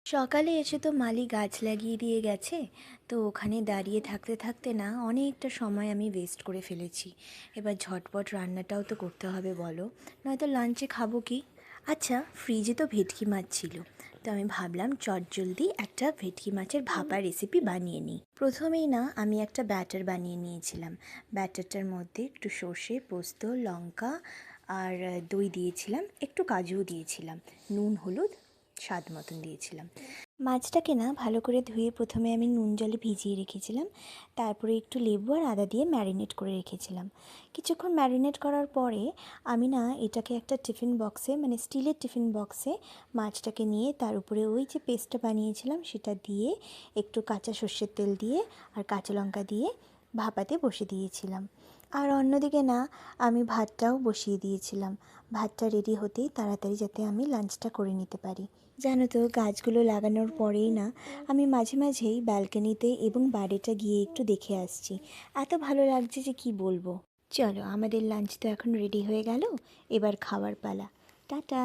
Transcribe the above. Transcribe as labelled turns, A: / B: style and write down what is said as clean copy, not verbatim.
A: সকালে এসে তো মালি গাছ লাগিয়ে দিয়ে গেছে। তো ওখানে দাঁড়িয়ে থাকতে থাকতে না অনেকটা সময় আমি ওয়েস্ট করে ফেলেছি। এবার ঝটপট রান্নাটাও তো করতে হবে বলো, নয়তো লাঞ্চে খাবো কি? আচ্ছা, ফ্রিজে তো ভেটকি মাছ ছিল, তো আমি ভাবলাম চটজলদি একটা ভেটকি মাছের ভাপা রেসিপি বানিয়ে নিই। প্রথমেই না আমি একটা ব্যাটার বানিয়ে নিয়েছিলাম। ব্যাটারটার মধ্যে একটু সর্ষে, পোস্ত, লঙ্কা আর দই দিয়েছিলাম, একটু কাজুও দিয়েছিলাম, নুন হলুদ স্বাদ মতন দিয়েছিলাম। মাছটাকে না ভালো করে ধুয়ে প্রথমে আমি নুন জলে ভিজিয়ে রেখেছিলাম, তারপরে একটু লেবু আর আদা দিয়ে ম্যারিনেট করে রেখেছিলাম। কিছুক্ষণ ম্যারিনেট করার পরে আমি না এটাকে একটা টিফিন বক্সে, মানে স্টিলের টিফিন বক্সে মাছটাকে নিয়ে তার উপরে ওই যে পেস্টটা বানিয়েছিলাম সেটা দিয়ে, একটু কাঁচা সর্ষের তেল দিয়ে আর কাঁচা লঙ্কা দিয়ে ভাপাতে বসে দিয়েছিলাম। আর অন্যদিকে না আমি ভাতটাও বসিয়ে দিয়েছিলাম। ভাতটা রেডি হতেই তাড়াতাড়ি যাতে আমি লাঞ্চটা করে নিতে পারি। জানো তো, গাছগুলো লাগানোর পরেই না আমি মাঝে মাঝেই ব্যালকনিতে এবং বাড়িটা গিয়ে একটু দেখে আসছি। এত ভালো লাগছে যে কি বলবো। চলো, আমাদের লাঞ্চ তো এখন রেডি হয়ে গেল, এবার খাওয়ার পালা। টাটা।